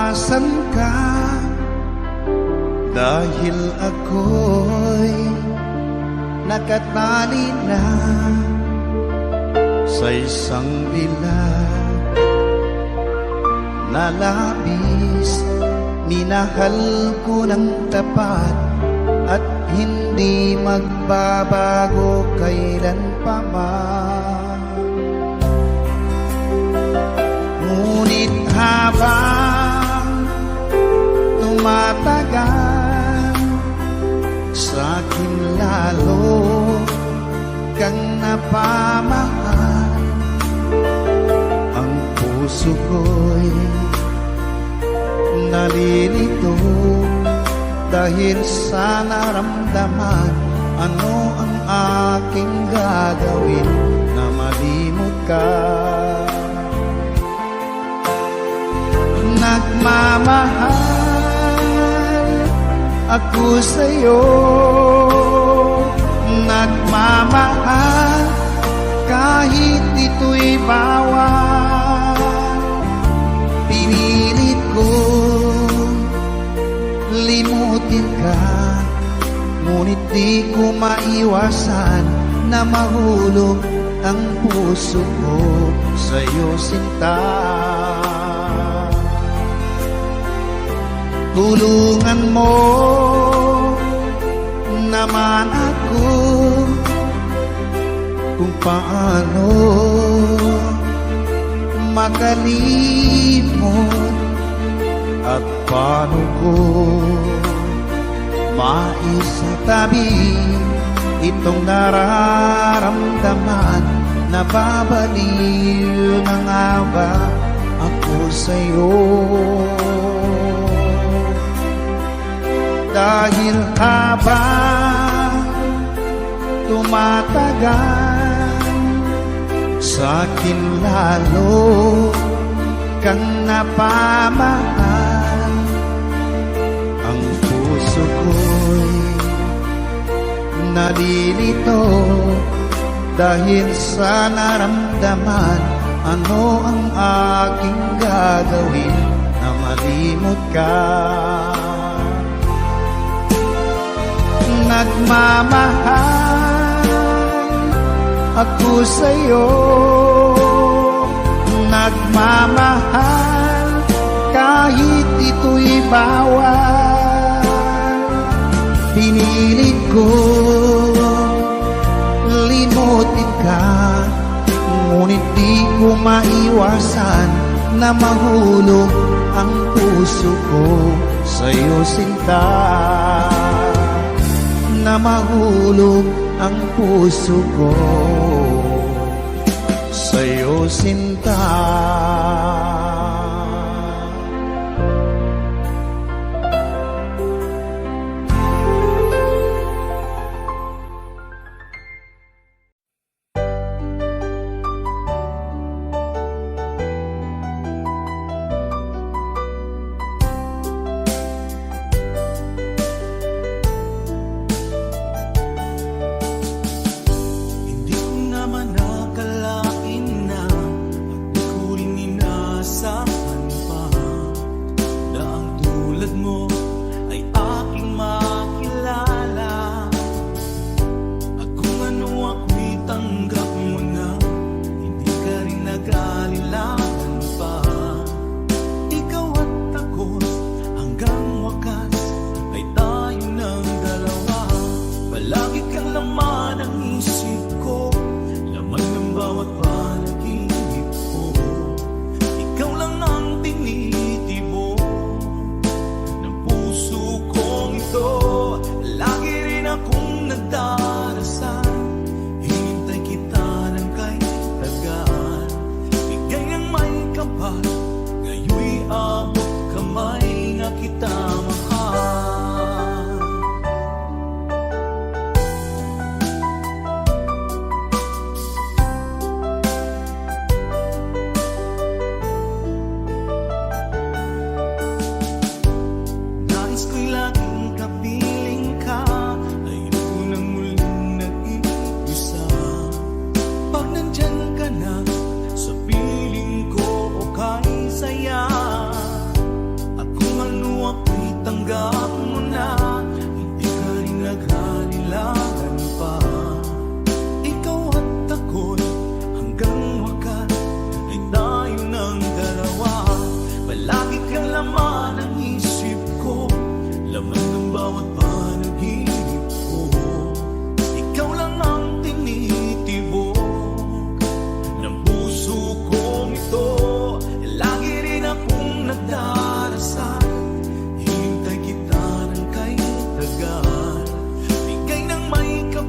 asan ka? Dahil ako'y nakatali na sa isang bilag na labis. Minahal ko ng tapat at hindi magbabago kailan pa man. Ngunit habang tumatagal, sa'kin lalo kang napamahal. Ang puso ko'y nalilito dahil sa naramdaman. Ano ang aking gagawin na malimot ka? Nagmamahal ako sa'yo, nagmamahal kahit ito'y bawal. Pinilit ko limutin ka, ngunit di ko maiwasan na mahulog ang puso ko sa'yo, sinta. Tulungan mo naman ako kung paano makalimot at paano ko maisatabi itong nararamdaman. Nababaliw na nga ba ako sa'yo? Dahil habang tumatagal, sa'kin lalo kang napamahal. Ang puso ko'y nalilito dahil sa naramdaman. Ano ang aking gagawin na malimot ka? Nagmamahal ako sa'yo, nagmamahal kahit ito'y bawal. Pinilit ko limutin ka, ngunit di ko maiwasan na mahulog ang puso ko sa'yo, sinta. Na mahulog ang puso ko sa'yo, sinta.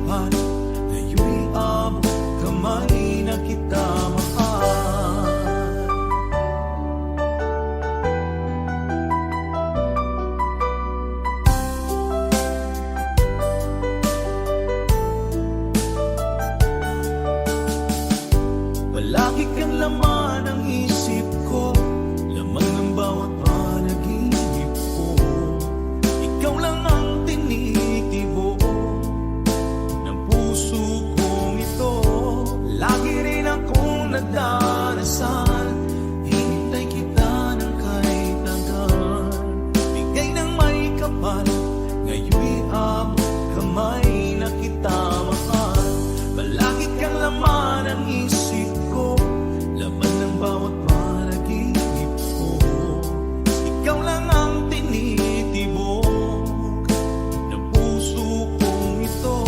kapal, ngayon'y abot kamay na kita mahal. Palagi kang laman ng isip ko, laman ng bawat panaginip ko. Ikaw lang ang tinitibo ng puso kong ito. Lagi rin akong nagdarasal, hinintay kita ng kahit hanggan. Bigay ng may kapal, ngayon'y abot kamay na kita mahal. Palagi kang laman ng isip ko, laman ng bawat panaginip ko. Ikaw lang ang tinitibok ng puso kong ito.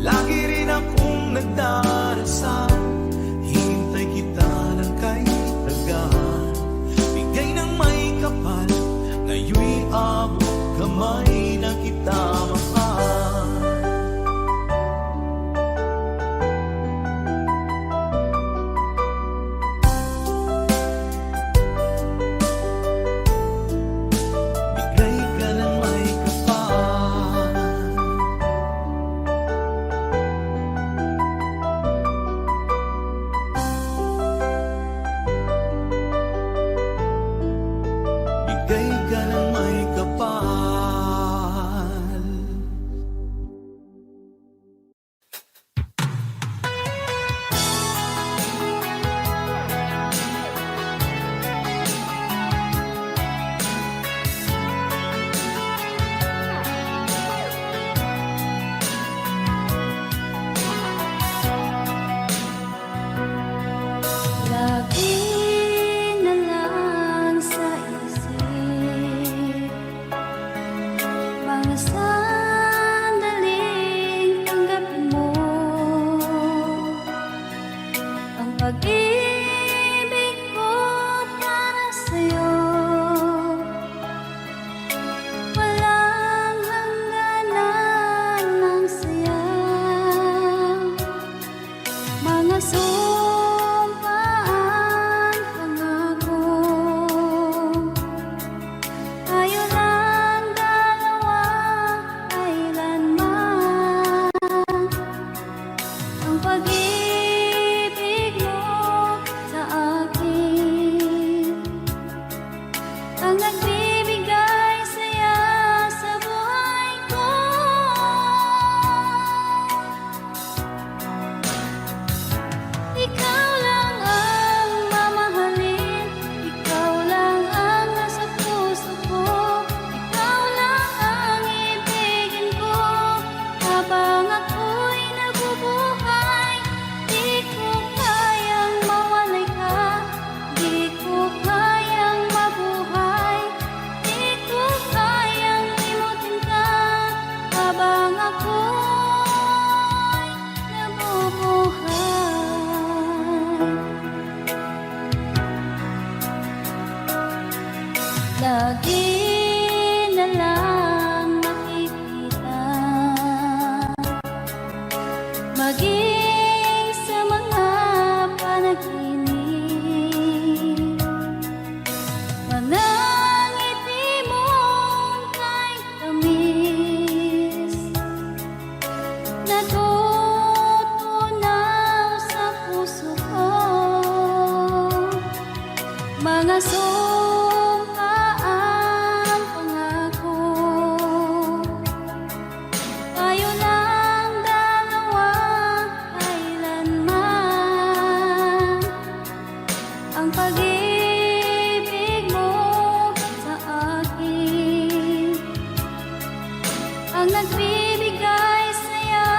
Lagi rin akong nagdarasal, hinintay kita ng kahit tagal. Bigay ng may kapal, ngayon'y abot kamay na kita mahal. Bigay ka ng may kapal. Bigay ka ng may kapal. Lagi na lang sa isip mga sandaling tanggapin mo ang pag-ibig ko para sa'yo. Walang hangganan ng saya, mga sumpaan, pangako. Tayo lang dalawa, kailanman. Ang pag-ibig mo sa akin ang nagbibigay saya sa buhay ko. Ikaw lang ang mamahalin, ikaw lang ang nasa puso ko, ikaw lang ang ibigin ko habang ako'y nabubuhay. Di ko kayang mawalay ka, di ko kayang mabuhay, di ko kayang limutin ka habang ako'y nabubuhay. Lagi na lang makikita, maging sa mga panaginip, mga ngiti mong kahit tamis, natutunaw sa puso ko. Mga sumpaan, pangako. Tayo lang dalawa, kailanman. Ang pag-ibig mo sa akin ang nagbibigay saya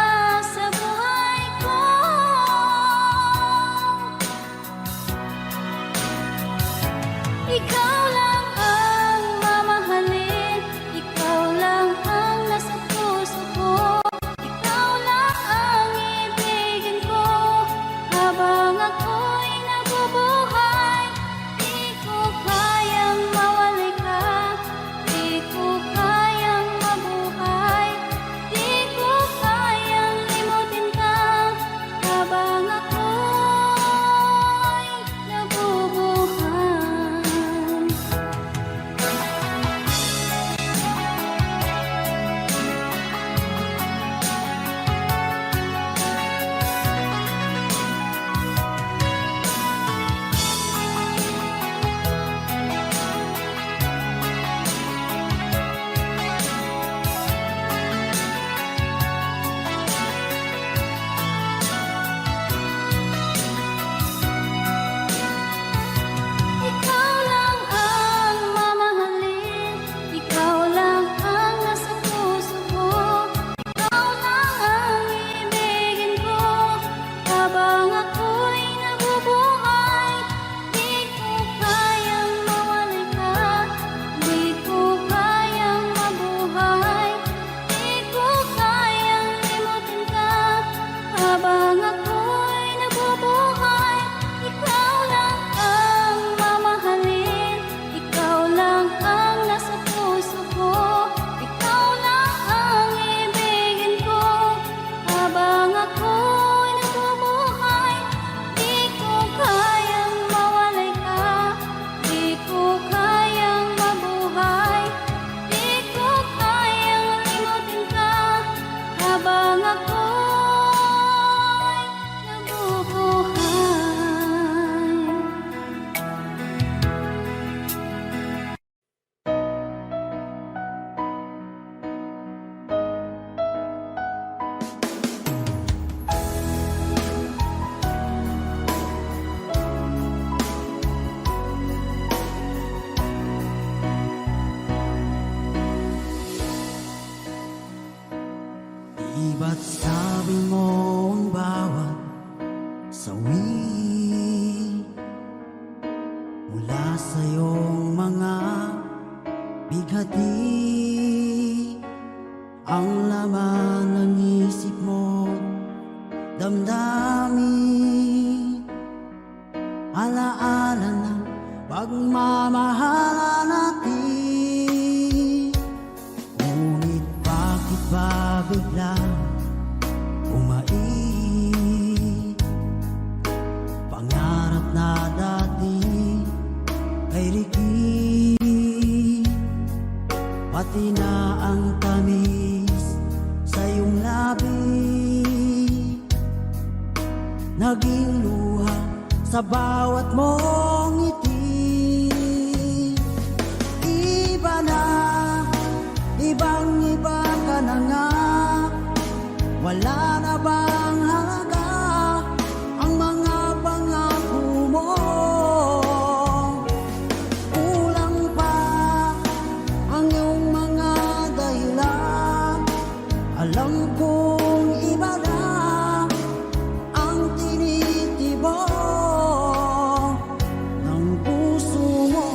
Ba't sabi mo ang bawat sawi mula sa iyong mga bighati ang laman ng isip mo, damdamin, alaala ng pagmamahala natin. Ngunit bakit ba biglang umait? Pangarap na dati ay rikit, pati na ang tamis sa iyong labi naging luha sa bawat mong ngiti. Iba na, ibang-iba ka na nga, wala na bang halaga ang mga pangako mo? Kulang pa ang iyong mga dahilan, alam kong iba na ang tinitibok ng puso mo.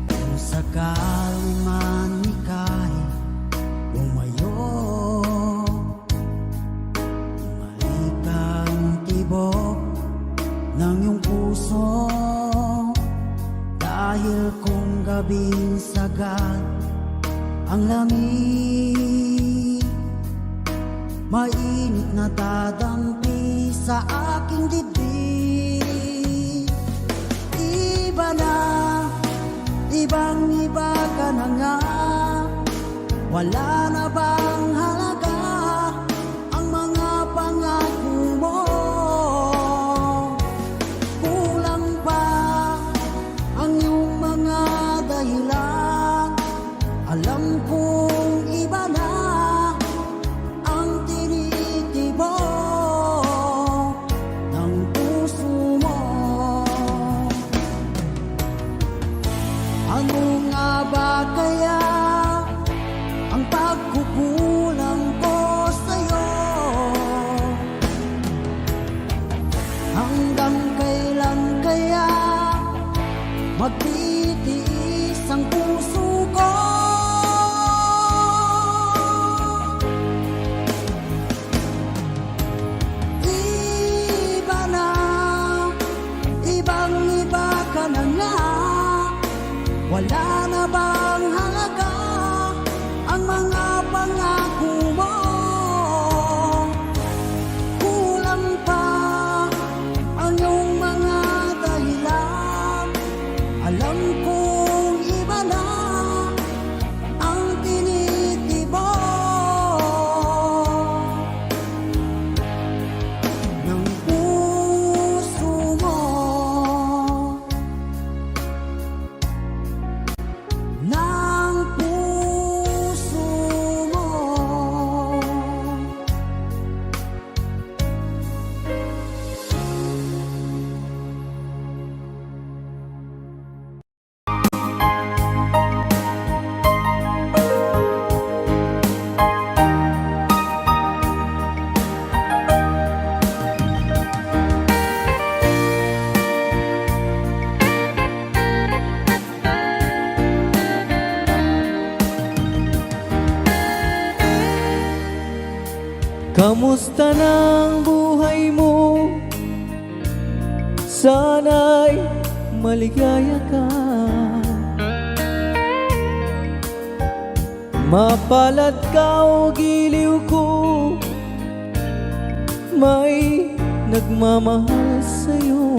Kung sakali man ika'y lumayo, bumalik ang tibok ng iyong puso. Dahil kung gabing sagad ang lamig, mainit na dadampi sa aking dibdib. Iba na, ibang-iba ka na nga, wala na bang halaga ang mga pangako mo? Kulang pa ang iyong mga dahilan, alam kong iba na ang tinitibok ng puso mo. Ano nga ba kaya ang pagkukulang ko sa'yo? Hanggang kailan kaya magtitiis ang puso ko? Iba na, ibang-iba ka na nga, wala na bang halaga ang mga pangako mo? Kulang pa ang iyong mga dahilan, alam kong iba na ang tinitibok ng puso mo. Ng puso mo. Kamusta ng buhay mo? Sana'y maligaya ka, mapalad ka o giliw ko, may nagmamahal sa'yo.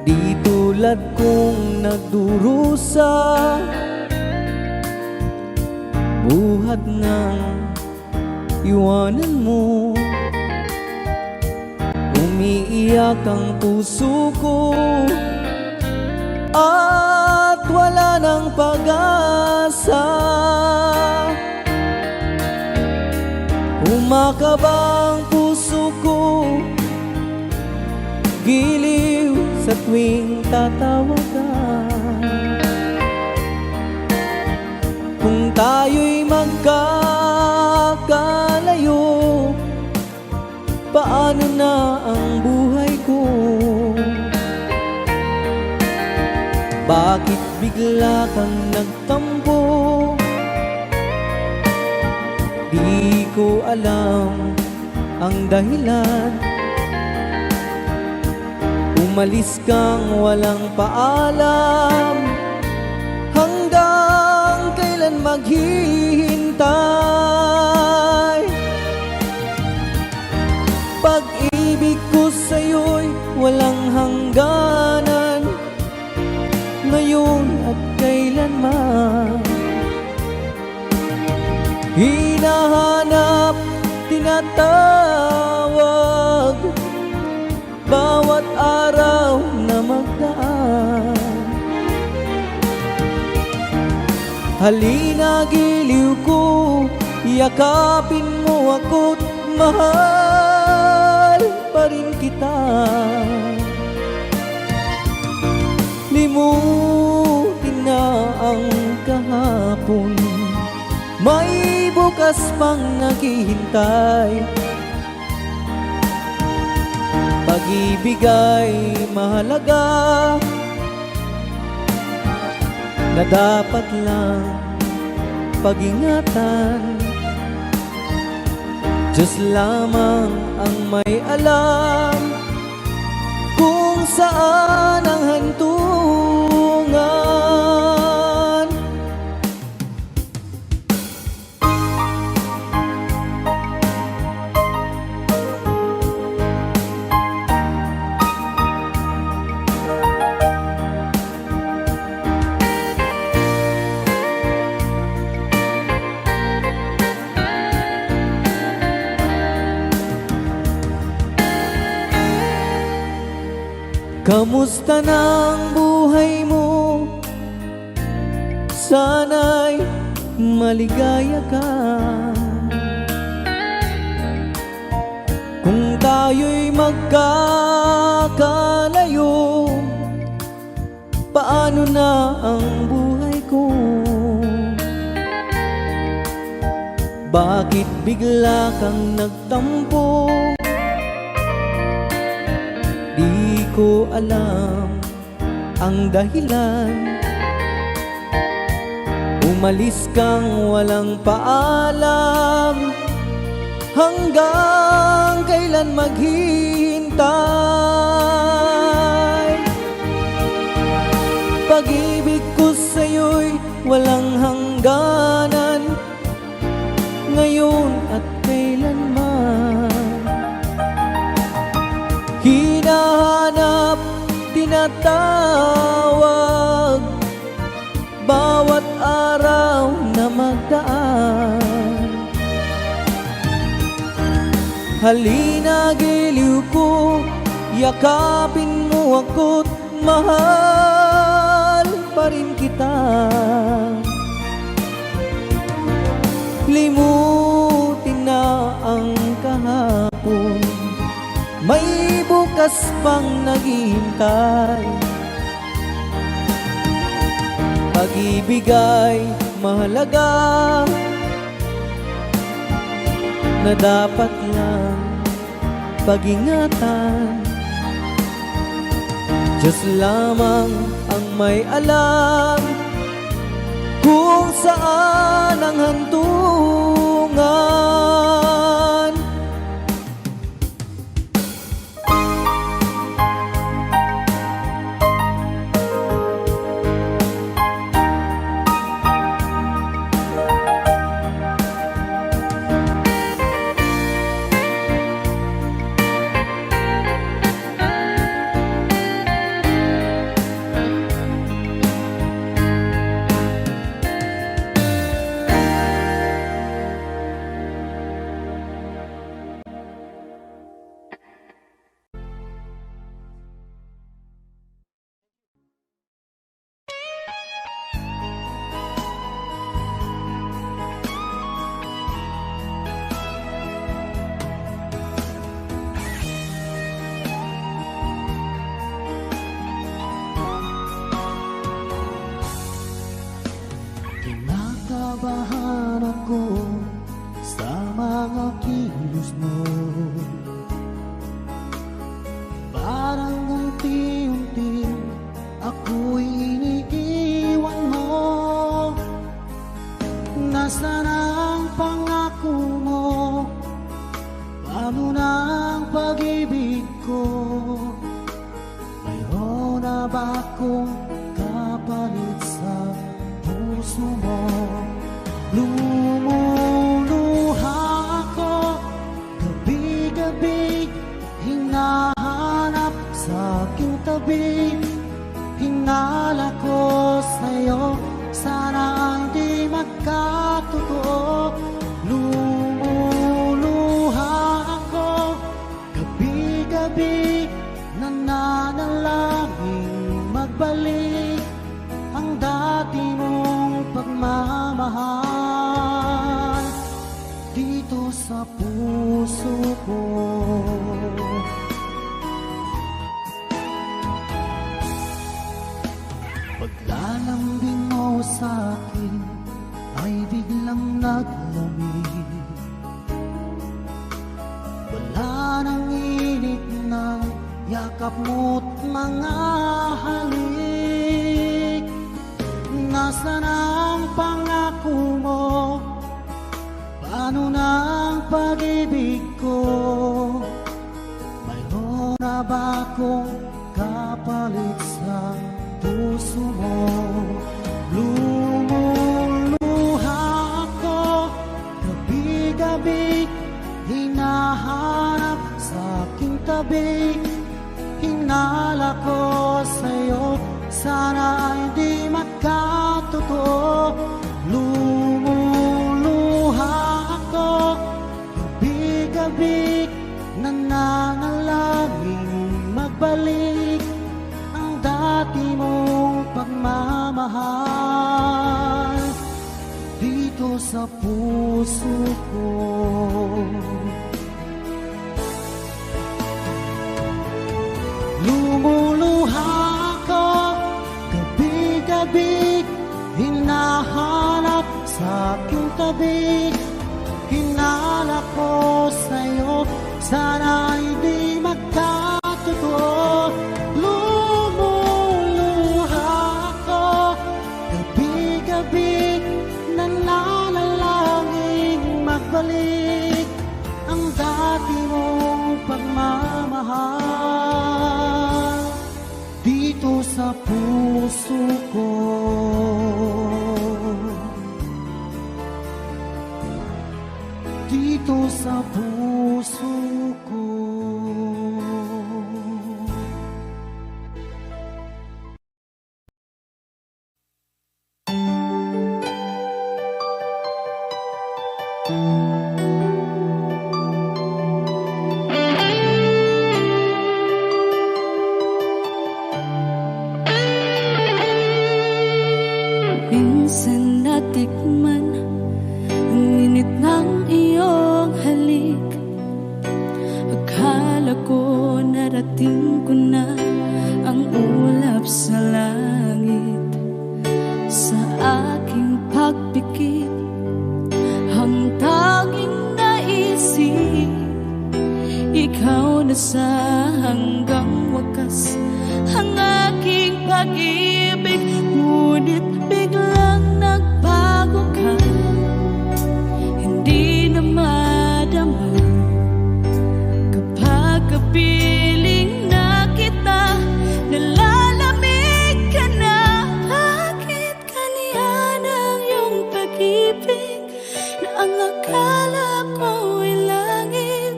Di tulad kong nagdurusa, buhat ng iwanan mo. Umiiyak ang puso ko at wala ng pag-asa. Kumakabang puso ko, giliw sa tuwing tatawag ka. Kung tayo'y magkakalayo, paano na ang buhay ko? Bakit bigla kang nagtampo? Di ko alam ang dahilan. Umalis kang walang paalam. Hanggang kailan maghihintay? Pag-ibig ko sa'yo'y walang hangganan, ngayon at kailanman. Hinahanap, tinatawag, bawat araw na magdaan. Halina, giliw ko, yakapin mo ako't mahal pa rin kita. Limutin na ang kahapon, may bukas pang naghihintay. Pag-ibig ay mahalaga, na dapat lang pag-ingatan. Diyos lamang ang may alam kung saan ang hantungan. Kamusta ng buhay mo? Sana'y maligaya ka. Kung tayo'y magkakalayo, paano na ang buhay ko? Bakit bigla kang nagtampo? Di ko alam ang dahilan. Umalis kang walang paalam. Hanggang kailan maghihintay? Pag-ibig ko sa'yo'y walang hangganan, ngayon at kailanman. Hinahanap, tinatawag, bawat araw na magdaan. Halina, giliw ko, yakapin mo ako't mahal pa rin kita. Limutin na ang kahapon, may bukas pang naghihintay. Pag-ibig ay mahalaga, na dapat lang pag-ingatan. Diyos lamang ang may alam kung saan ang hantungan. dito sa puso ko. Paglalambing mo sa akin ay biglang naglamig. Wala nang init ng yakap mo't mga halik. Nasaan ang pangako mo? Paano na ang pag-ibig ko? Mayroon na ba akong kapalit sa puso mo? Lumuluha ako gabi-gabi, hinahanap sa aking tabi. Hinala ko sa'yo, sana hindi magkatotoo. Lumuluha ako gabi-gabi, nananalangin magbalik ang dati mong pagmamahal dito sa puso ko. Lumuluha ako gabi-gabi, hinahanap sa aking tabi. Hinala ko sa'yo, sana hindi magkatotoo. Lumuluha ako gabi-gabi, nananalangin magbalik ang dati mong pagmamahal dito sa puso ko. Dito sa puso ko. Minsan natikman ang init ng iyong halik. Akala ko narating ko na ang ulap sa langit. Sa aking pagpikit, ang tanging naisip, ikaw na sa hanggang wakas ang aking pag-ibig. Ngunit biglang nagbago ka, hindi na madama kapag kapiling na kita. Nalalamig ka na, bakit kaniyan ang iyong pag-ibig na ang akala ko ay langit?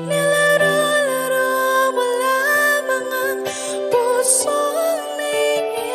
Nilaro-laro mo lamang ang pusong naiiyak.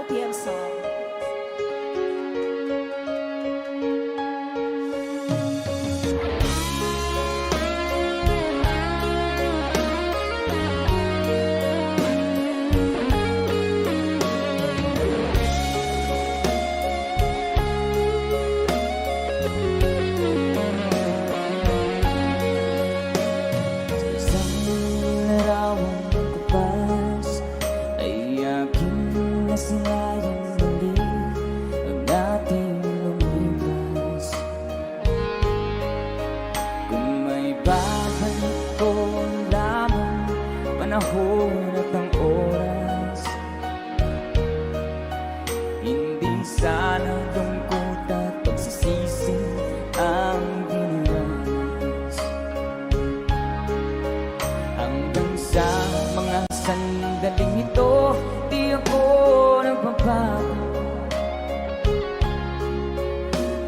OPM song. Isang larawang kupas ay aking nasinayang muli ang ating lumipas. Kung may babalik ko lamang panahon at ang oras, hindi sana lungkot at pagsisisi ang dinanas. Hanggang sa mga sandaling ito, di ako nagbabago.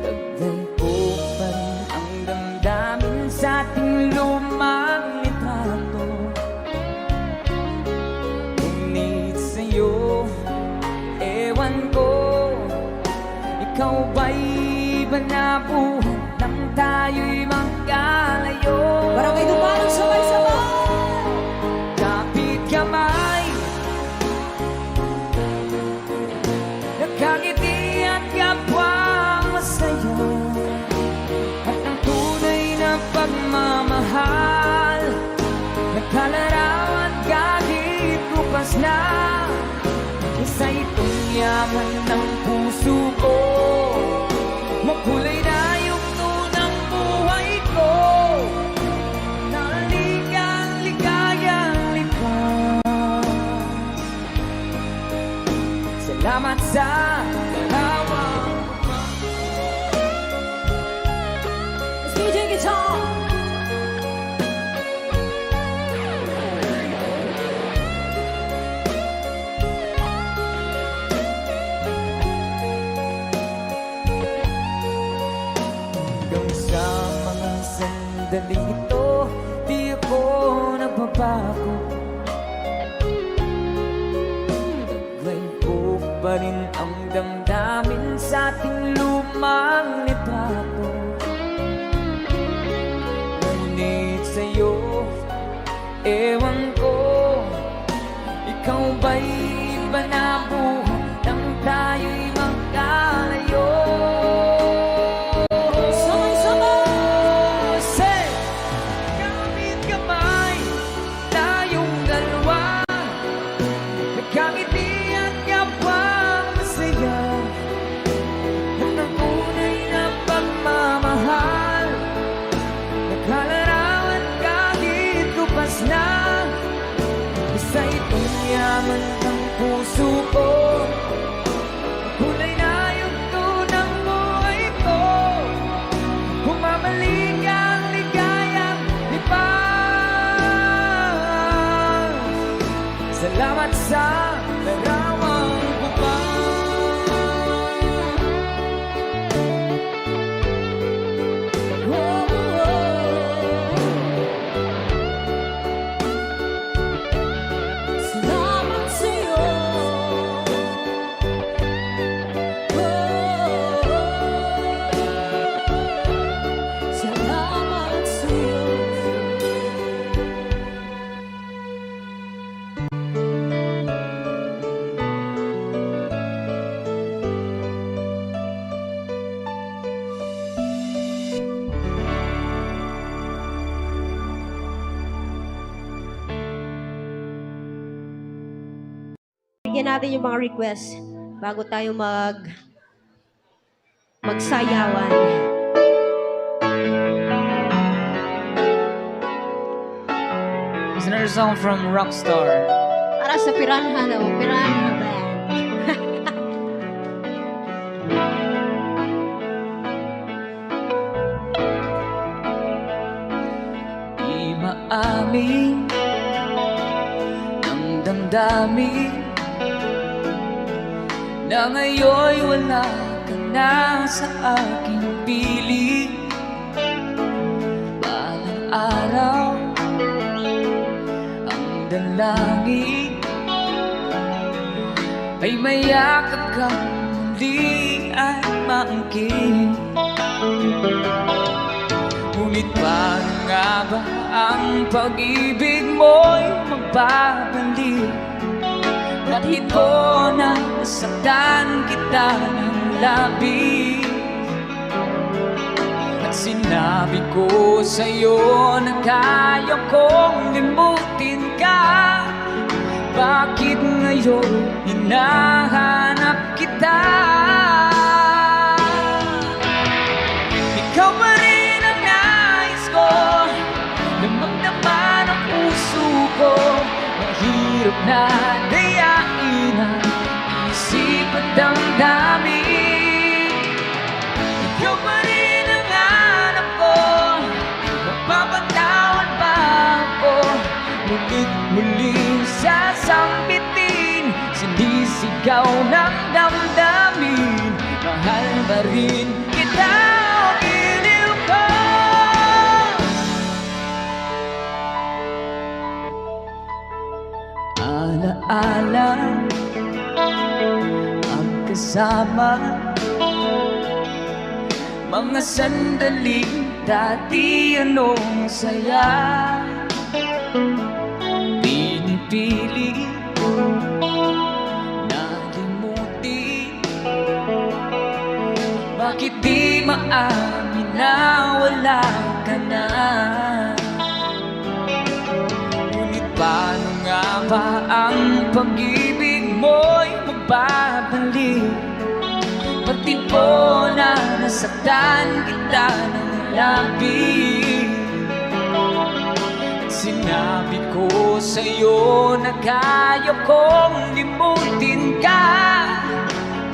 Taglay ko pa rin ang damdamin sa ating lumang litrato. Ngunit sa'yo, ewan ko, ikaw ba'y iba na buhay nang tayo'y magkalayo? Barangay Dumalang sabay-sabay. Kapit kamay, nakangiti at kapwang masaya, at ang tunay na pagmamahal, nagkalarawan kahit bukas na. Isa itong yaman ng puso ko, makulay na yugto ng buhay ko, naligang ligayang likas. Salamat sa larawang Let's DJ guitar. hanggang sa mga sandaling ito, di ako nagbabago. Taglay ko pa rin ang damdamin sa ating lumang litrato. Ngunit sa'yo, ewan ko, ikaw ba'y iba na buhay nang tayo'y magkalayo? Sabay-sabay. Say, kapit kamay, tayong dalawa, nagkangiti at kapwang masaya, at ang tunay na pagmamahal, nagkalarawan kahit kupas na. Isa itong yaman ng puso ko, kulay na yugto ng buhay ko, humamalik ang ligayang lipas. Salamat sa larawang kupas. Salamat sa'yo. Salamat sa'yo. Bigyan natin yung mga request bago tayo magsayawan. It's another song from Rockstar. Para sa Piranha daw, Piranha Band. Di maamin ang damdamin na ngayon'y wala ka na sa aking piling. Balang araw ang dalangin ay mayakap kang muli at maangkin. Ngunit paano nga ba ang pag-ibig mo'y magbabalik? Ba't ito na nasaktan kita ng labis? At sinabi ko sa'yo na kaya kong limutin ka. Bakit ngayon hinahanap kita? Ikaw pa rin ang nais ko, damang-dama ng puso ko. Mahirap na dayain ang isip at damdamin. Ikaw pa rin ang hanap ko, mapapatawad ba ako? Mulit-muling sasambitin, sinisigaw ng damdamin. Mahal ba rin kita o giliw ko? Alaala ang kasama, mga sandaling dati anong saya. Pinipili na limutin, bakit di maamin na wala ka na? Ngunit paano nga ba ang pag-ibig mo'y magbabalik? Pati ko na nasaktan kita ng labis. Sinabi ko sa'yo na kaya kong limutin ka.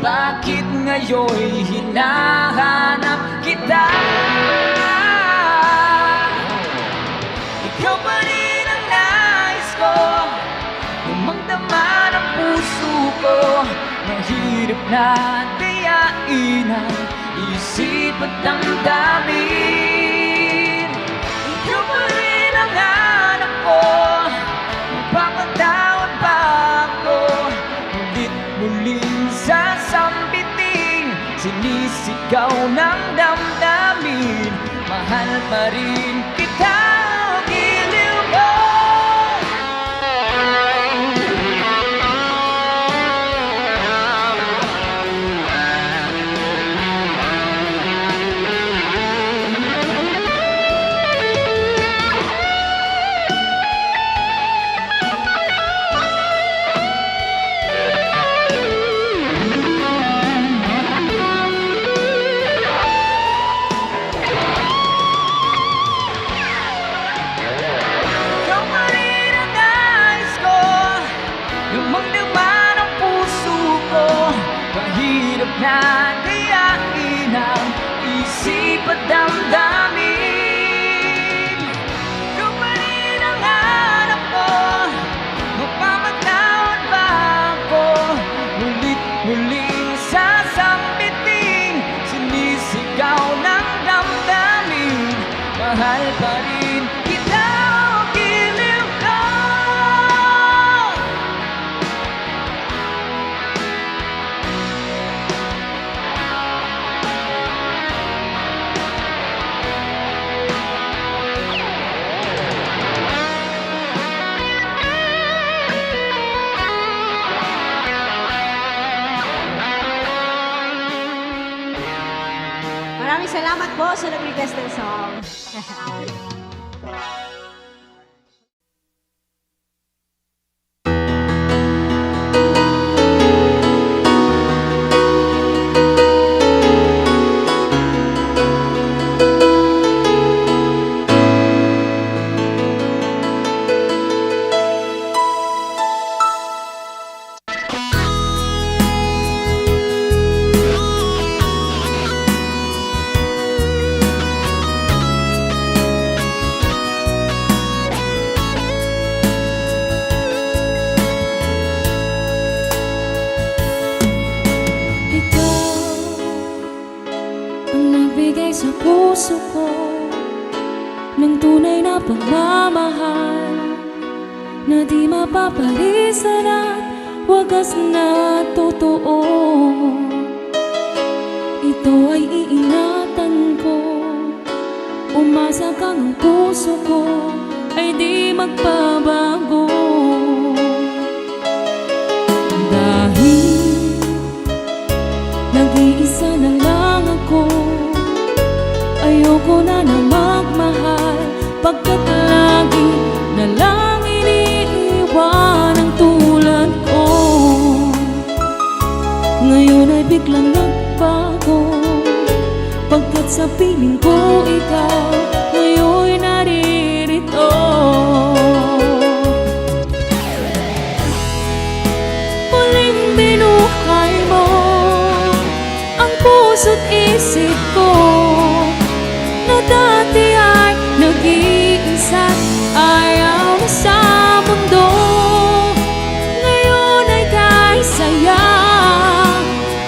Bakit ngayon'y hinahanap kita? Ikaw pa rin ang nais ko, damang-dama ng puso ko. Mahirap na dayain ang isip at damdamin. Ikaw pa rin ang hanap ko, mapapatawad ba ako? Ulit-muling sasambitin, sinisigaw ng damdamin. Mahal pa rin kita o giliw ko? Na dayain ang isip at damdamin. Ikaw pa rin ang hanap ko, mapapatawad ba ako? Ulit-muling sasambitin, sinisigaw ng damdamin. Mahal pa rin kita o giliw ko? Maraming salamat po sa nag-request ng song. Sa puso ko ng tunay na pagmamahal na di mapapalisan at wagas na totoo. Ito ay iingatan ko, umasa kang ang puso ko ay di magbabago. Dahil nag-iisa na lang ako, ayoko na magmahal, pagkat lagi na lang iniiwan ang tulad ko. Ngayon ay biglang nagbago, pagkat sa piling ko ikaw ngayon'y naririto. Muling binuhay mo ang puso't isip ko, na dati ay nag-iisa't ayaw na sa mundo. Ngayon ay kahit saya,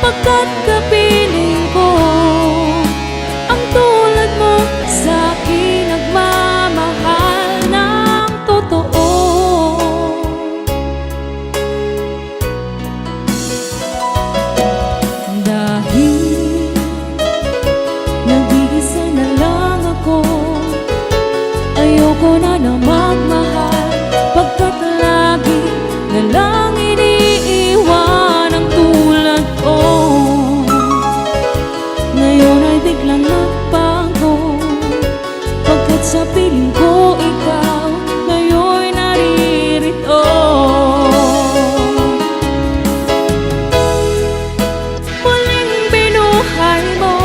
pagkat kapiling ko ang tulad mo sa'kin nagmamahal ng totoo. Dahil nag-iisa na lang ako, ayoko na magmahal, pagkat lagi na lang iniiwan ang tulad ko. Ngayon ay biglang nagbago, pagkat sa piling ko ikaw ngayon'y naririto. Muling binuhay mo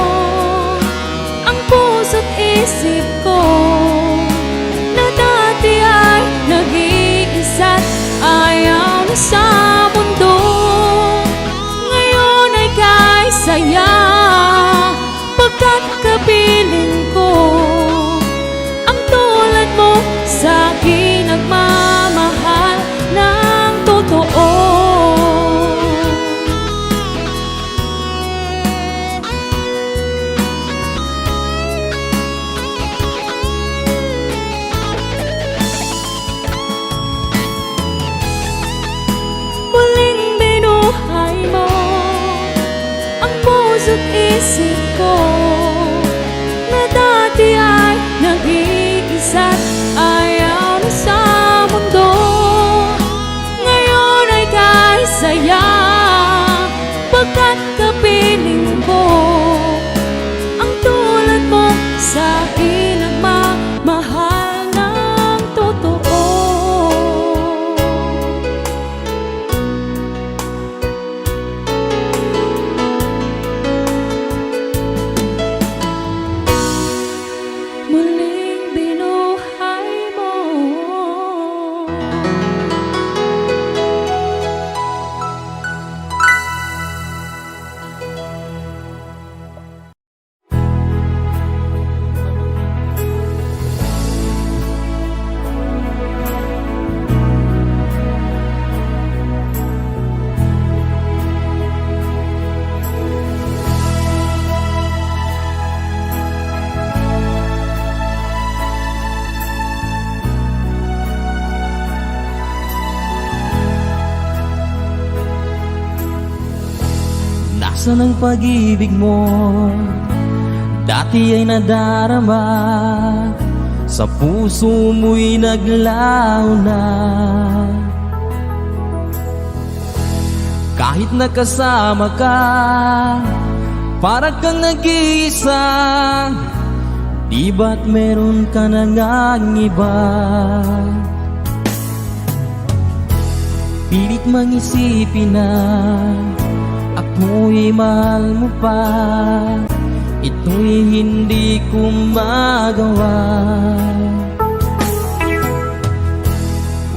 ang puso't isip ko, na dati ay nag-iisa't ayaw na sa mundo. Ngayon ay kahit saya, pagkat kapiling ko ang tulad mo sa'kin nagmamahal ng totoo. Muling binuhay mo ang puso't isip ko, na dati ay nag-iisa't ayaw na sa mundo. Ngayon ay kahit saya, pagkat kapiling ko ang tulad mo sa'kin nagmamahal ng totoo. Muling binuhay mo Nasaan ang pag-ibig mo? Dati ay nadarama, sa puso mo'y naglaho na. Kahit nakasama ka, para kang nag-iisa, di ba't meron ka na ngang iba? Pilit mang isipin na ako'y mahal mo pa, ito'y hindi ko magawa.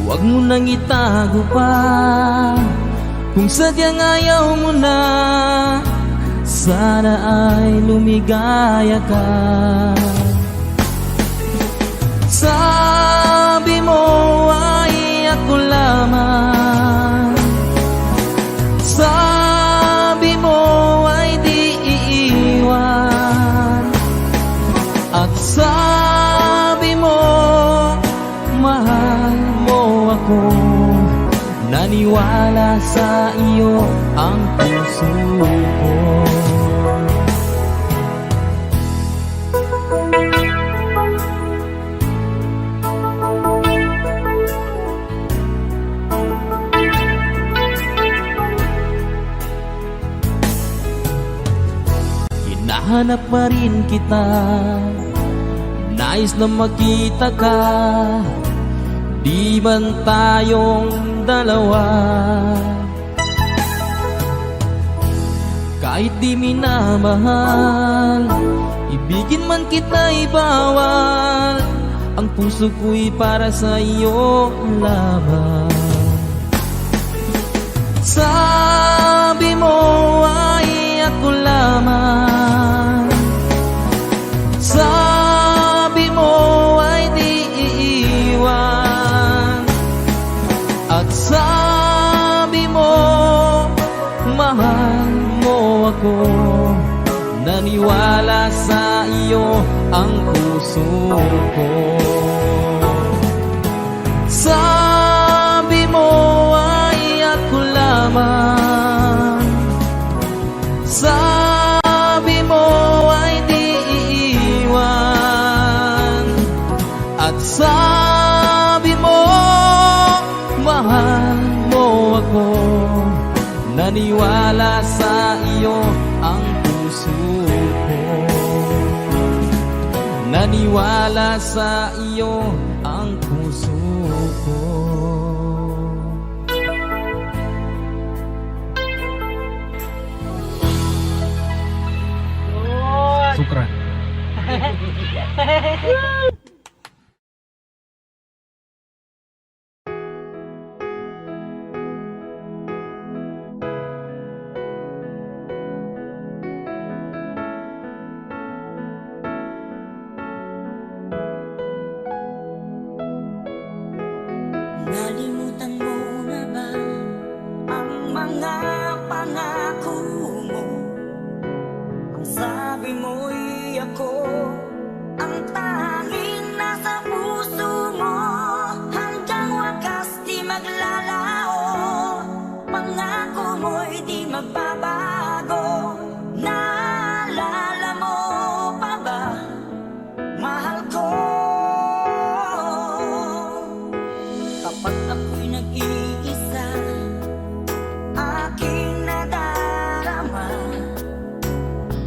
Huwag mo nang itago pa, kung sadyang ayaw mo na, sana ay lumigaya ka. Sabi mo ay ako lamang, sabi mo ay di iiwan, at sabi mo mahal mo ako na naniwala sa iyo ang puso ko. Hinahanap pa rin kita, nais na makita ka, di man tayong dalawa. Kahit di minamahal, ibigin man kita'y bawal, ang puso ko'y para sa iyo lamang. Sabi mo ay ako lamang, sabi mo ay di iiwan, at sabi mo mahal mo ako. Naniwala sa iyo ang puso ko. Sabi mo ay ako lamang, sabi mo ay di iiwan, at sabi mo mahal mo ako. Naniwala sa iyo ang puso ko. Naniwala sa iyo ang puso ko. Sukran. Nalimutan mo na ba ang mga pangako mo? Ang sabi mo'y ako ang tanging nasa puso mo. Hanggang wakas di maglalaho, pangako mo'y di magbabago. Naalala mo pa ba, mahal ko? Kapag ako'y nag-iisa, aking nadarama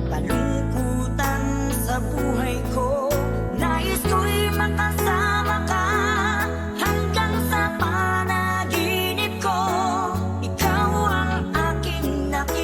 kalungkutan sa buhay ko. Nais ko'y makasama ka hanggang sa panaginip ko. Ikaw ang aking nakita.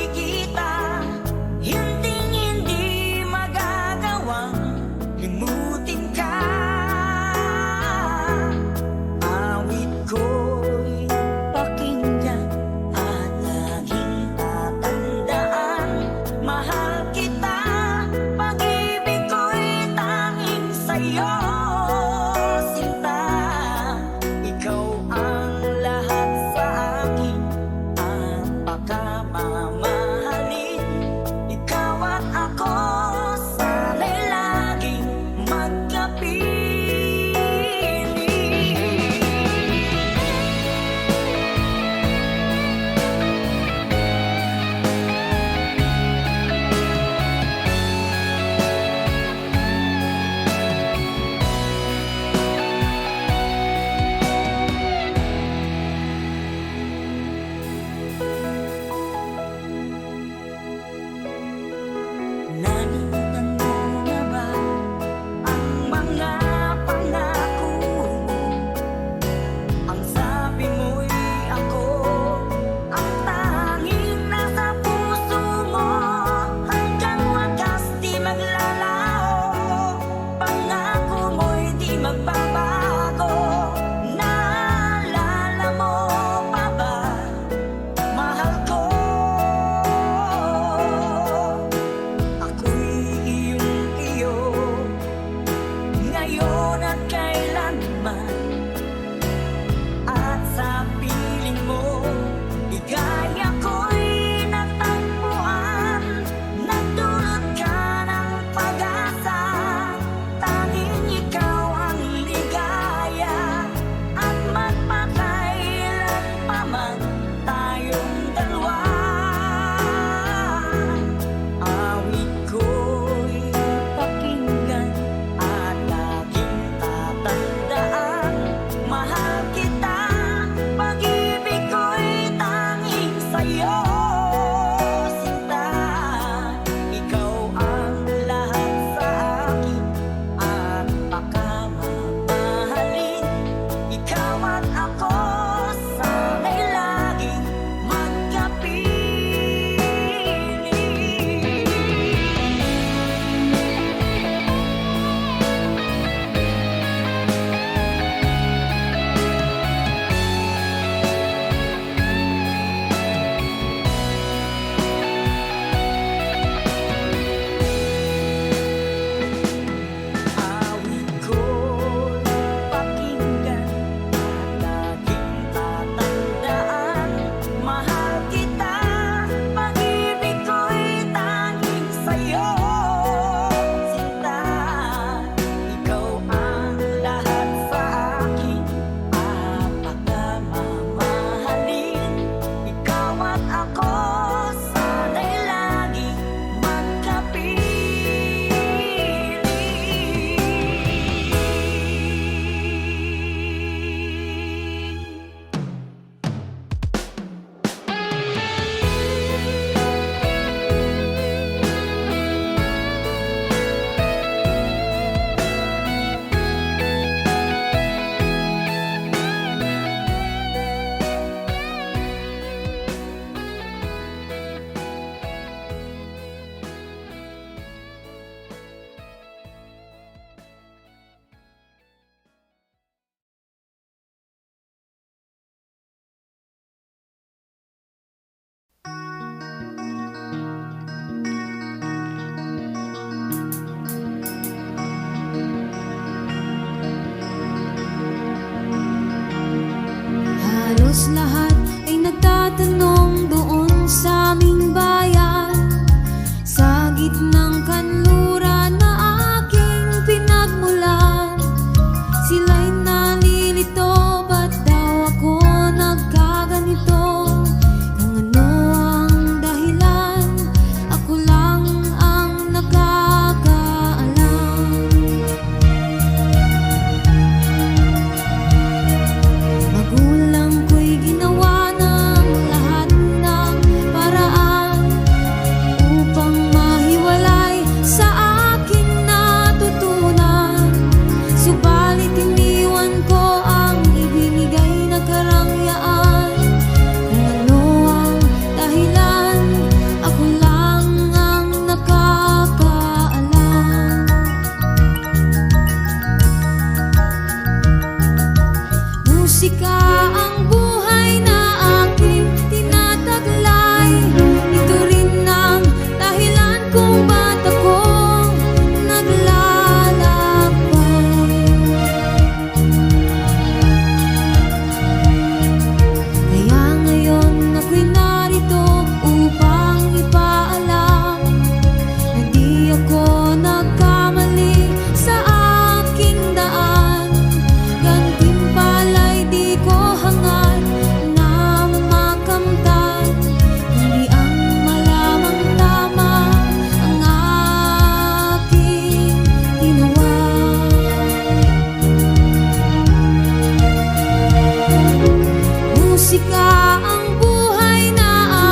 ang buhay na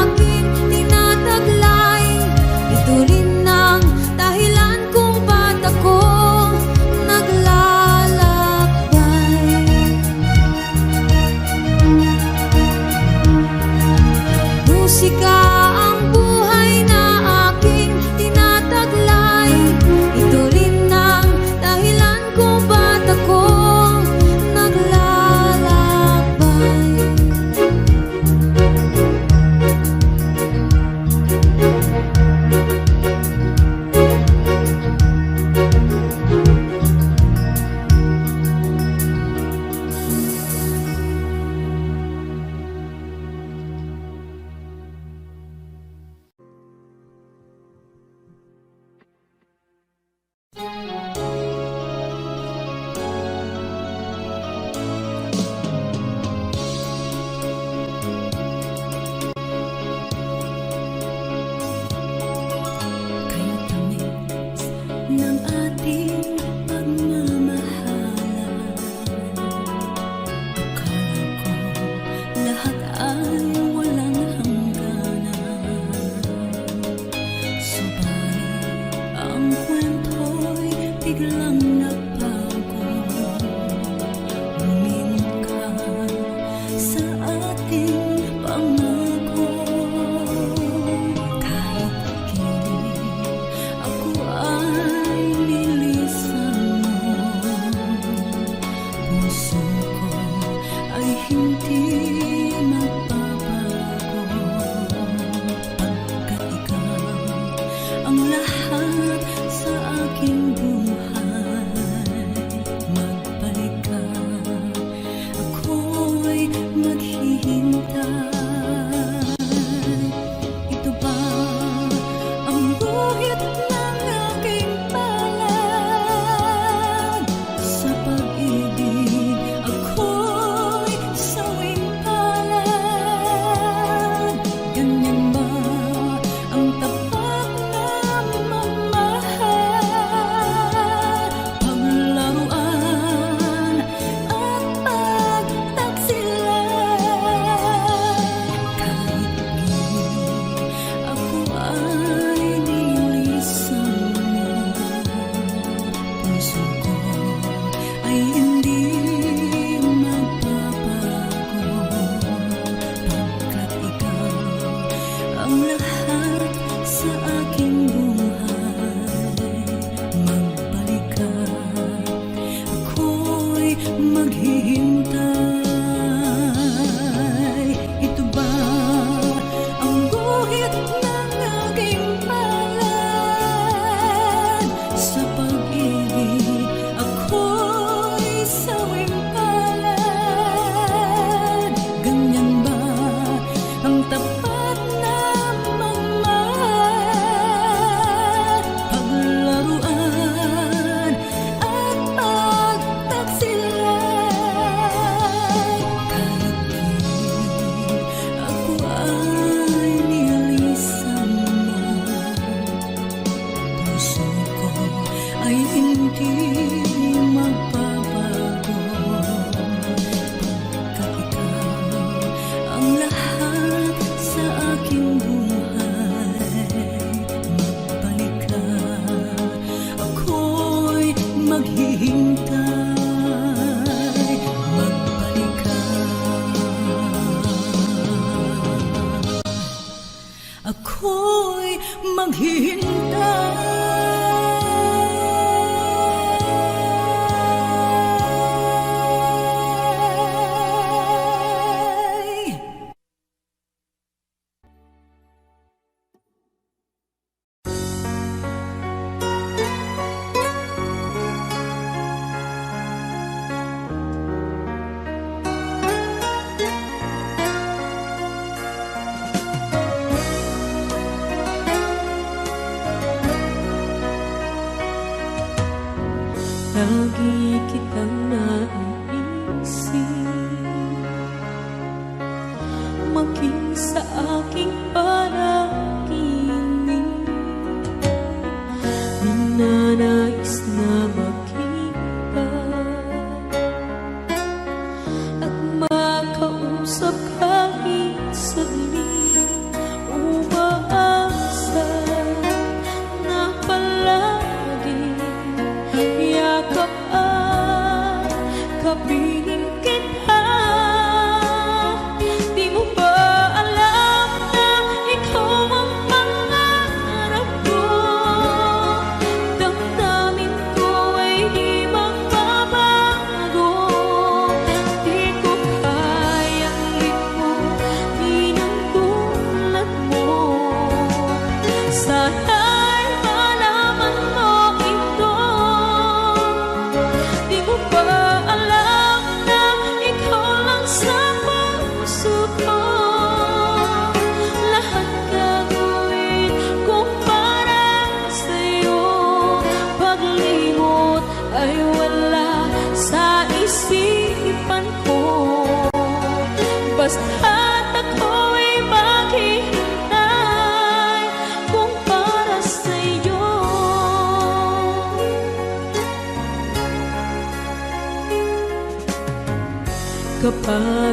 aking tinataglay. Ito rin ang dahilan kung ba't ako naglalakbay. Musika ang buhay na aking tinataglay. Ito rin ang dahilan kung ba't ako naglalakbay. Kaya tamis ng ating pagmamahalan. Akala ko lahat ay walang hangganan. Subalit ang kwento'y biglang nagbago. Lumingon ka sa ating pangako. Kahit kilig ako ay nilisan mo, puso ko ay hindi magbabago. Pagkat ikaw ang lahat sa aking buhay, magbalik ka, ako'y maghihintay. Ito ba ang guhit ng aking palad? Sa pag-ibig ako'y sawing palad. Ganyan ba ang tapat na mamahal? Paglaruan at pagtaksilan. Kahit gilid ako ay nilisan mo, puso ko ay hindi magbabago. Pagkat ikaw ang lahat sa aking buhay, magbalik ka, ako'y maghihintay. Ito ba ang guhit ng aking palad? Sa pag-ibig ako'y sawing palad. Ganyan ba ang tapat na magmahal? Paglaruan at pagtaksilan. Kahit gilid ako ay nilisan mo, puso ko ay hindi magbabago. Pagkat ikaw ang lahat sa aking buhay, magbalik ka, ako'y maghihintay. Magbalik ka, ako'y maghihintay. Lagi kitang naiisip, maging sa aking panaginip. Minanais na makita at makausap ka.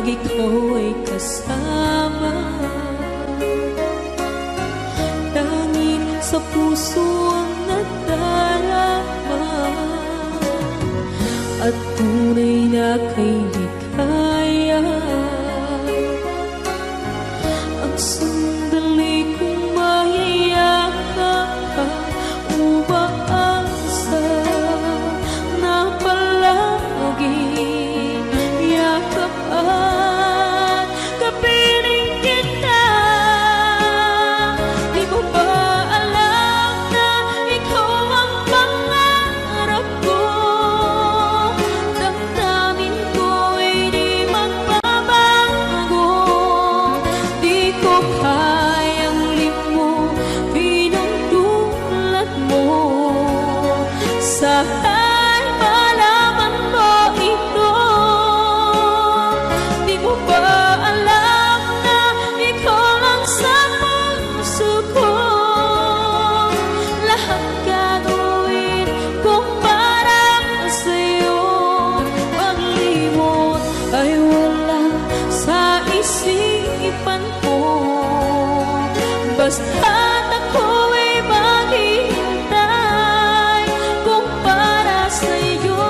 pag ikaw ay kasama. Tanging sa puso ang nadarama, at tunay na kay likaya. Ang sandali kong mayayakap, umaasa na palaging yakap at kapiling kita. Di mo ba alam na ikaw ang pangarap ko? Damdamin ko ay di magbabago. Di ko kayang limutin ang tulad mo. Sana'y malaman mo ito. Di mo ba alam na ikaw lang sa puso ko? Lahat gagawin kong para sa'yo. Paglimot ay wala sa isipan ko. Basta't ako'y maghihintay kung para sa'yo.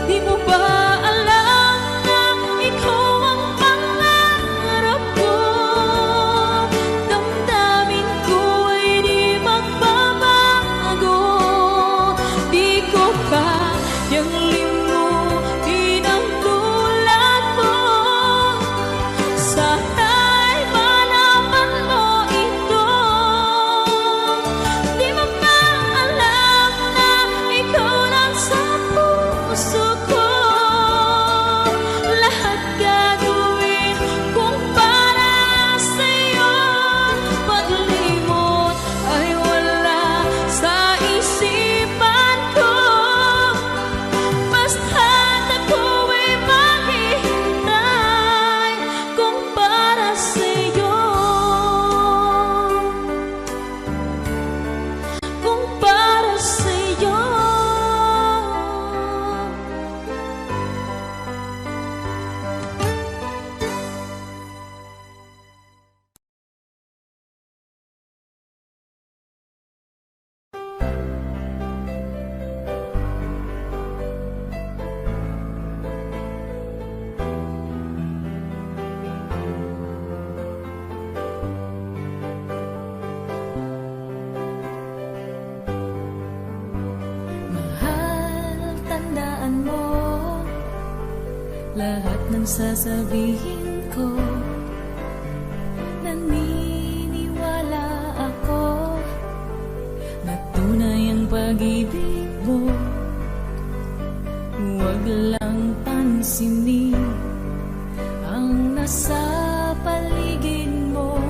Di mo ba alam na ikaw ang pangarap ko? Damdamin ko ay di magbabago. Di ko kayang limutin ang tulad mo. Sana'y malaman mo ito. Di mo ba alam na ikaw lang sa puso ko? Lahat gagawin kung para sa'yo. Paglimot ay wala sa isipan ko. Basta't ako'y maghihintay kung para sa'yo. Kung para sa'yo. Mahal, tandaan mo lahat ng sasabihin ko. Naniniwala ako na tunay ang pag-ibig mo. Huwag lang pansinin ang nasa paligid mo.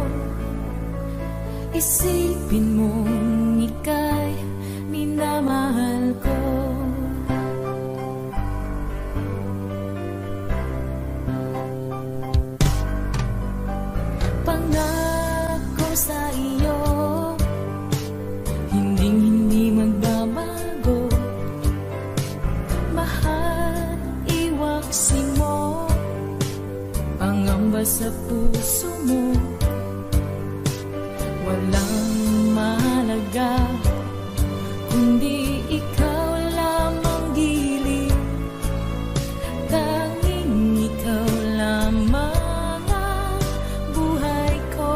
Isipin mong ika'y minamahal ko. Pangako sa iyo, hindi magbabago. Mahal, iwaksin mo pangamba sa puso mo. Walang mahalaga kundi ikaw lamang giliw. Tanging ikaw lamang ang buhay ko.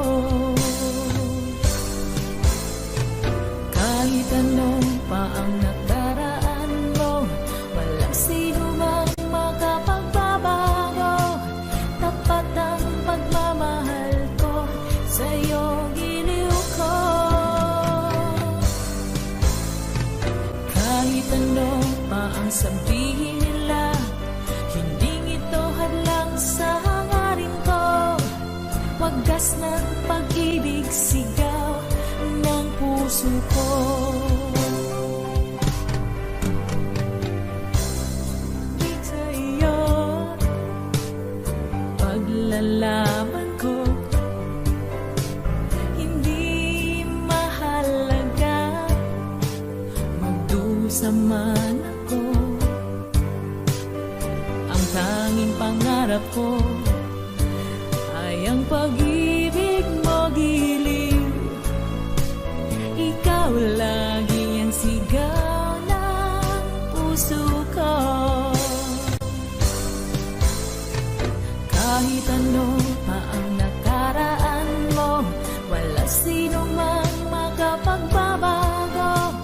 Kahit ano pa ang nakaraan mo, walang sino mang makapagbabago. Tapat ang pagmamahal ko sa'yo, giliw ko. Kahit ano pa ang sabihin nila, hindi ito hadlang sa hangarin ko. Wagas ng pag-ibig, sigaw ng puso puso ko. Sa iyo, paglalaban ko, hindi mahalaga magdusa man ako. Ang tanging pangarap ko ay ang pag-ibig mo giliw. Ikaw lagi ang sigaw ng puso ko. Kahit ano pa ang nakaraan mo, wala sino mang makapagbabago.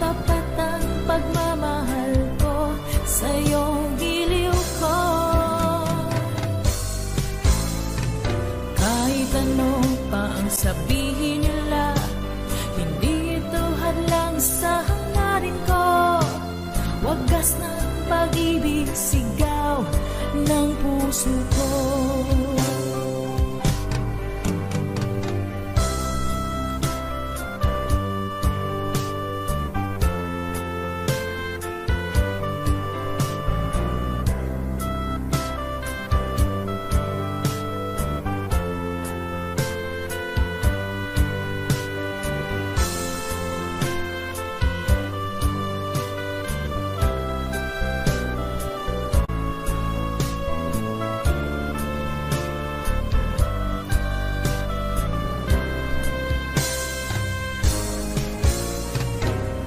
Tapat ang pagmamahal ko sa'yo, giliw ko. Kahit ano pa ang sabihin nila, hindi ito hadlang sa hangarin ko. Wagas ng pag-ibig, sigaw ng puso ko.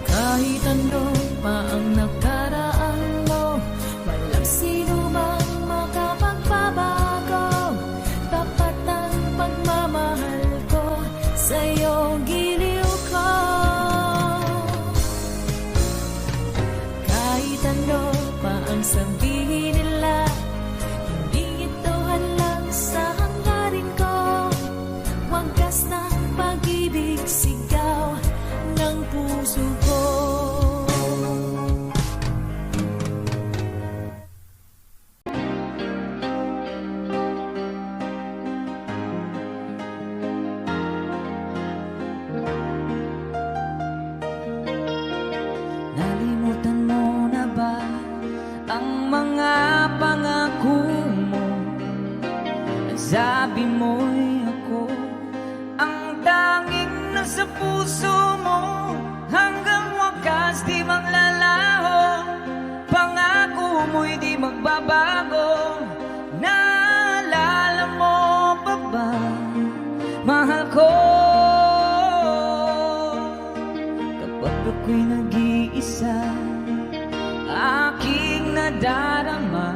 Kahit ano pa ang nakaraan mo, walang sino mang makapagbabago. Tapat ang pagmamahal ko sa'yo, giliw ko. Kahit ano pa ang sabihin nila, hindi ito hadlang sa hangarin ko. Wagas ng pag-ibig, sigaw ng puso ko. Nalimutan mo na ba ang mga pangako mo? Sabi mo'y ako ang tanging nasa puso mo, hanggang wakas di maglalaho. Pangako mo'y di magbabago. Naalala mo pa ba, mahal ko? Kapag ako'y nag-iisa, aking nadarama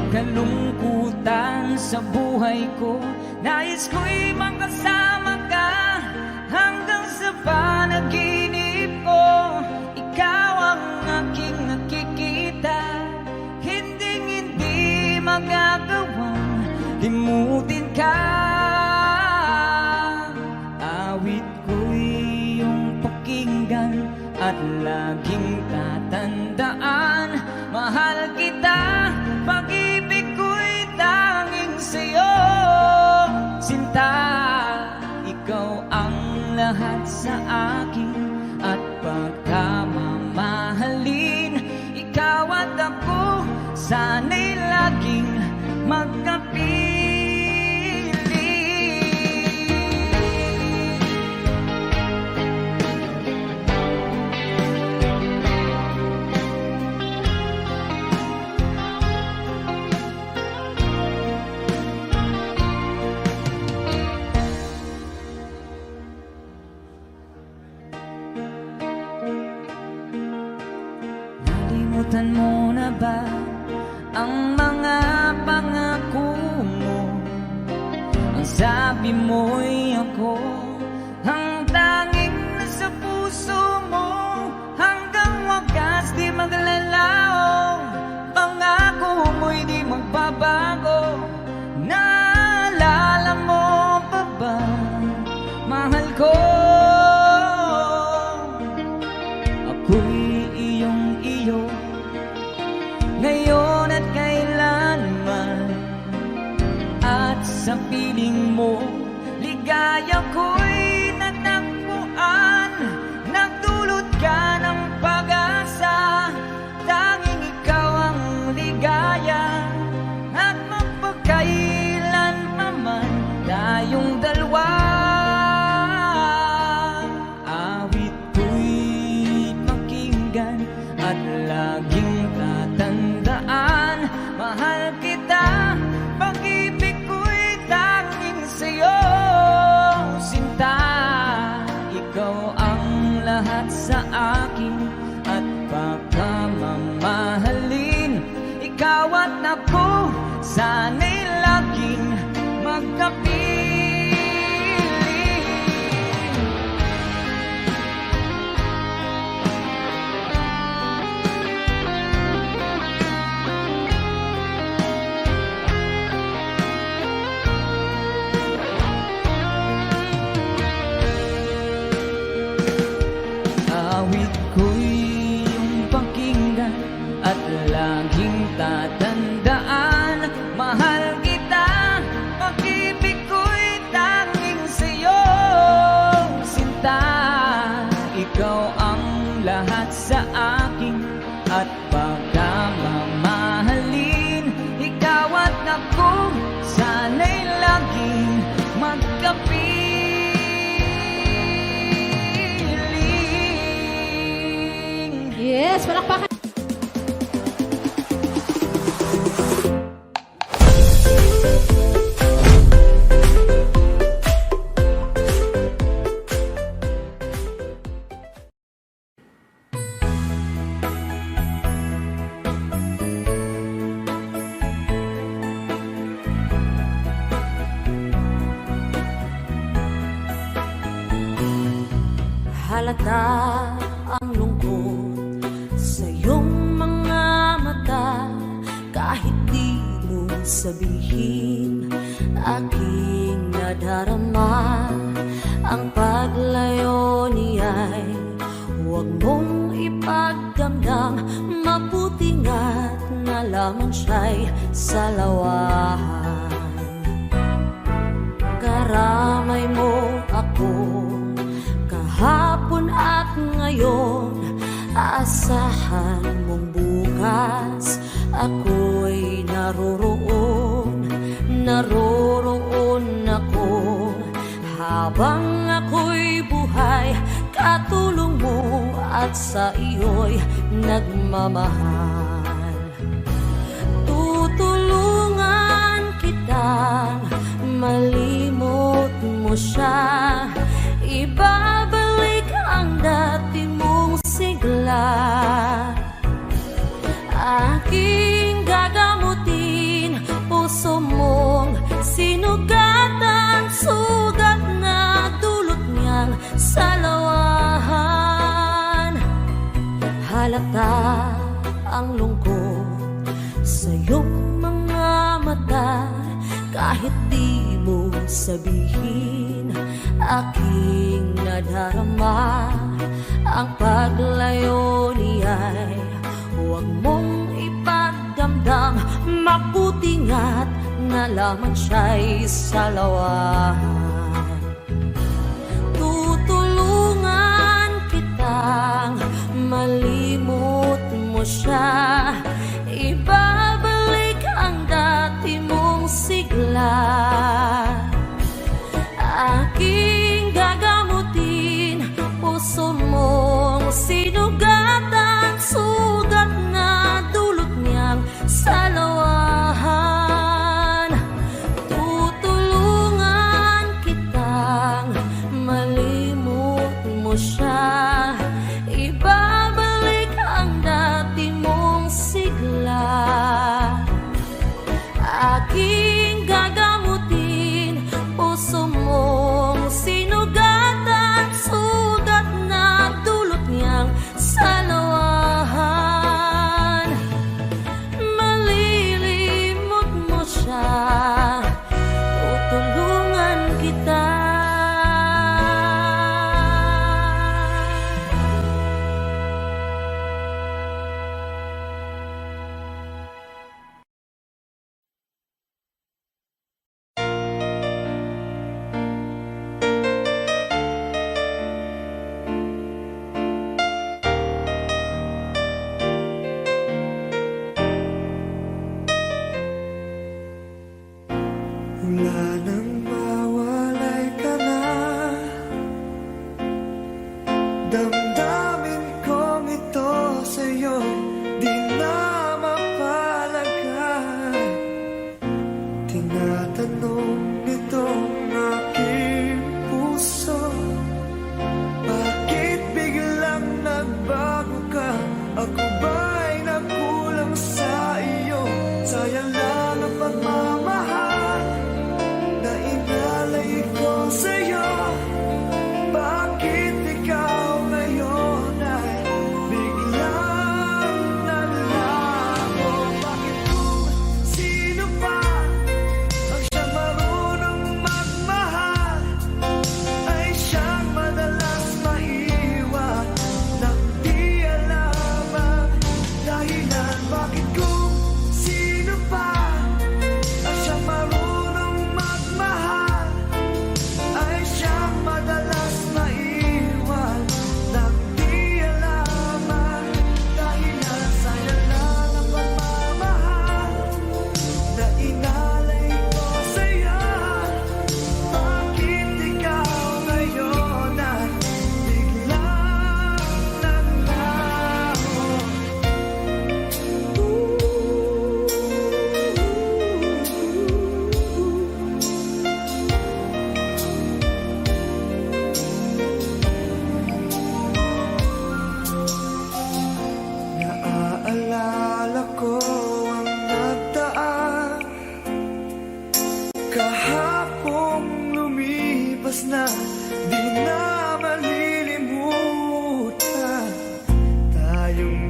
kalungkutan sa buhay ko. Nais ko'y makasama ka hanggang sa panaginip ko. Ikaw ang aking nakikita, hindi magagawang limutin ka. Awit ko'y iyong pakinggan at laging tatandaan. Mahal kita, pag-ibig ko'y tanging sa'yo. Sinta, ikaw ang lahat sa akin, at pagkamamahalin, ikaw at ako, sana'y laging magkapiling. Nalimutan mo na ba ang mga pangako mo? Ang sabi mo'y ako ang tanging nasa puso mo, hanggang wagas di maglalaho. Pangako mo'y di magbabago. Naalala mo pa ba, mahal ko? Ako'y iyong iyo, ngayon at kailanman. At sa piling mo, ligaya ko'y natagpuan. lahat sa akin at pagkamamahalin. Ikaw at ako, sana'y laging magkapiling. Yes, palakpakan. Halata ang lungkot sa iyong mga mata, kahit di mo sabihin, aking nadarama. Ang paglayo niya'y huwag mong ipagdamdam, mabuti nga't na lamang siya'y salawahan. Karamay mo ako kahapon at ngayon, asahan mong bukas ako'y naroroon ako. Habang ako'y buhay, katulong mo at sa iyo'y nagmamahal. Tutulungan kitang malimot mo siya, ibabalik ang dati mong sigla. Aking gagamutin puso mong sinugatan, sugat na dulot niyang salawahan. Halata ang lungkot sa iyong mga mata, kahit di mo sabihin, aking nadarama. Ang paglayo niya'y huwag mong ipagdamdam, mabuti nga't na lamang siya'y salawahan. Tutulungan kitang malimot mo siya, ibabalik ang dati mong sigla. Aking gagamutin puso mong sinugatan, sugat na dulot niyang salawahan. Tutulungan kitang malimot mo siya, ibabalik ang dati mong sigla.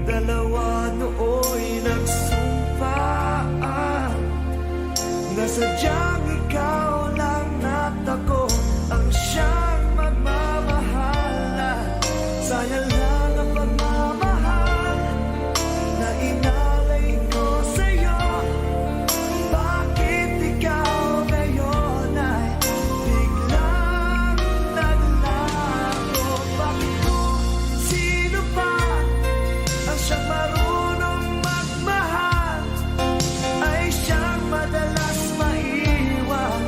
dalawa nooy nagsumpa na sadyang ikaw lang at ako ang siyang magmamahal. Sayang lang ang pagmamahal na inalay ko sa'yo. Bakit ikaw ngayon ay biglang naglago? Bakit kung sino pa ang siyang marunong magmahal ay siyang madalas maiwan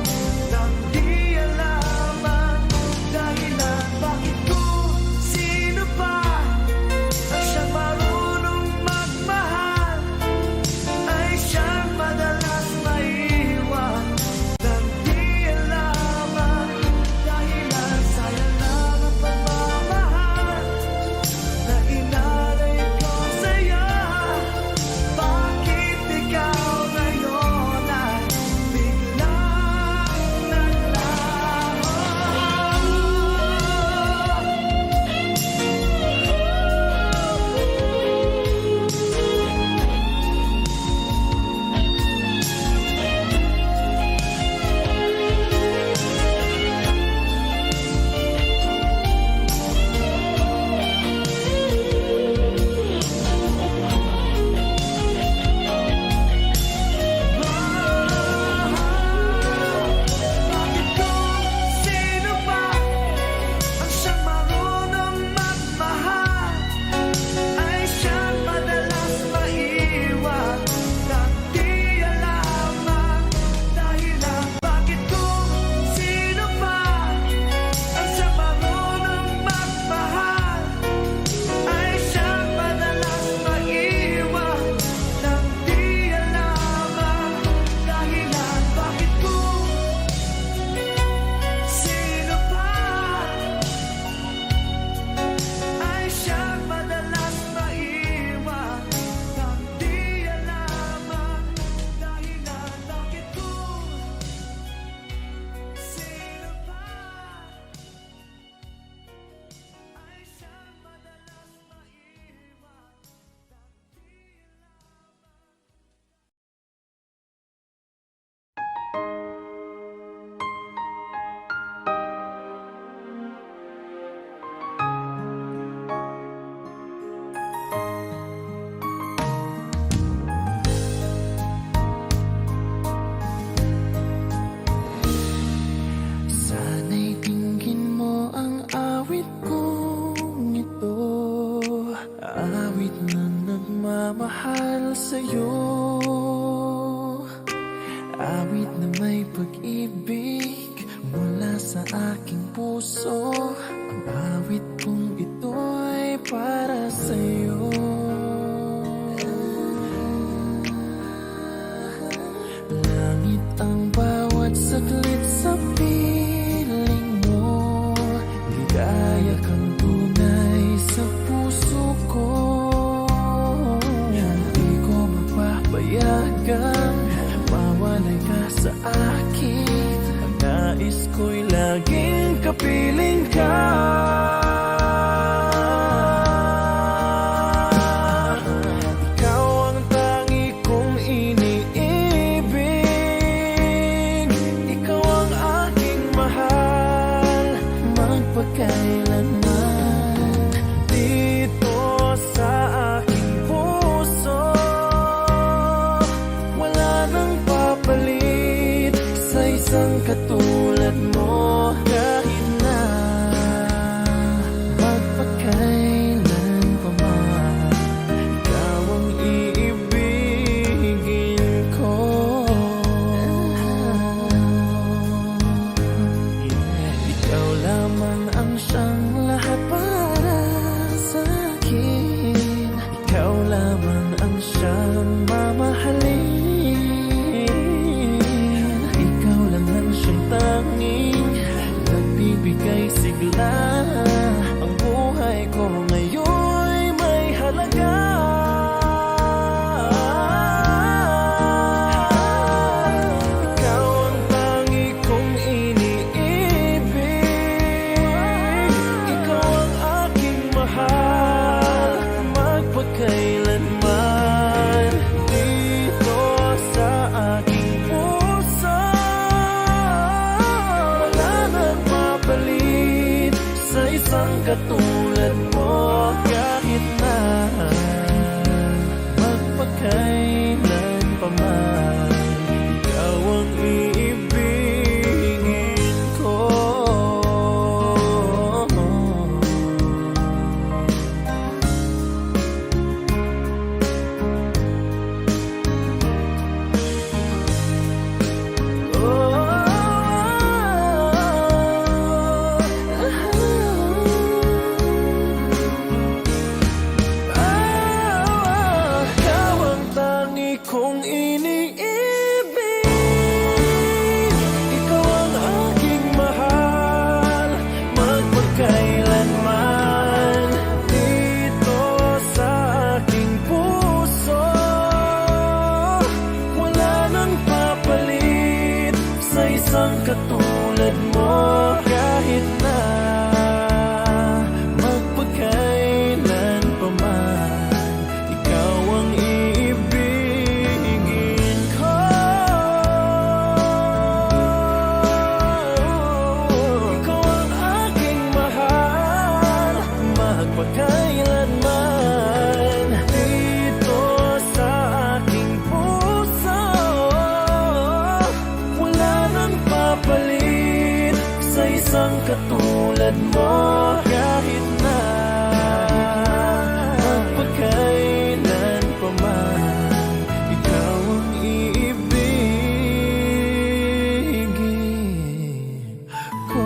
nang di alaman dahilan? Bakit kung sino pa ang siyang marunong magmahal ay siyang madalas maiwan nang di alaman dahilan? Sayang lang ang pagmamahal na inalay ko sa'yo. Bakit ikaw ngayon ay biglang naglaho? Bakit kung sino pa ang siyang marunong magmahal ay siyang madalas maiwan nang di alaman dahilan? Bakit kung sino pa ang siyang marunong magmahal ay siyang madalas maiwan nang di alaman dahilan? Bakit kung sino pa ay siyang madalas maiwan nang di alaman dahilan? Bakit kung sino pa ay siyang madalas maiwan? Sana'y dinggin mo ang awit kong ito, awit na nagmamahal sa'yo, awit na may pag-ibig mula sa aking puso. Ang awit kong ito'y para sa'yo. Langit ang bawat saglit sa piling mo, ligaya kang tunay sa puso ko. Hindi ko mapapayagan mawalay ka sa akin. katulad mo kahit na magpakailan pa man, ikaw ang iibigin ko. Ikaw ang tangi kong iniibig, ikaw ang aking mahal, magpagkailanman dito sa aking puso. Wala nang papalit sa isang katulad mo kahit na magpagkailan pa man, ikaw ang iibigin ko. Ikaw ang aking mahal, magpagkailanman dito sa aking puso. Wala nang papalit sa isang katulad mo kahit na magpagkailan pa man, ikaw ang iibigin ko.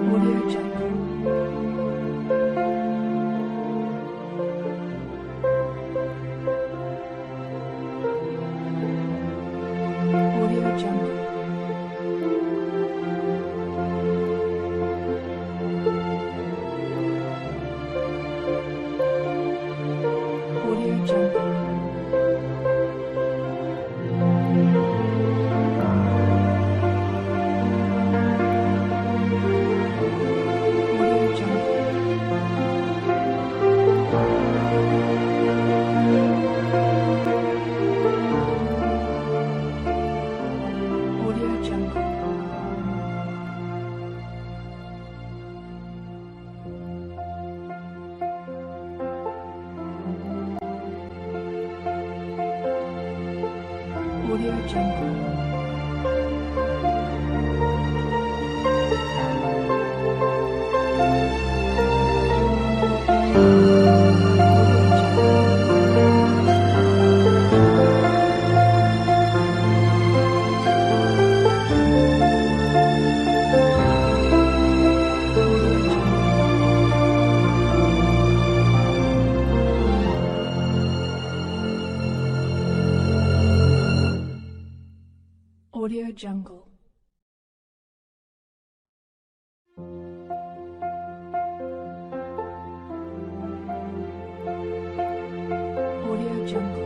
Audio Jungle. Audio Jungle. Audio Jungle.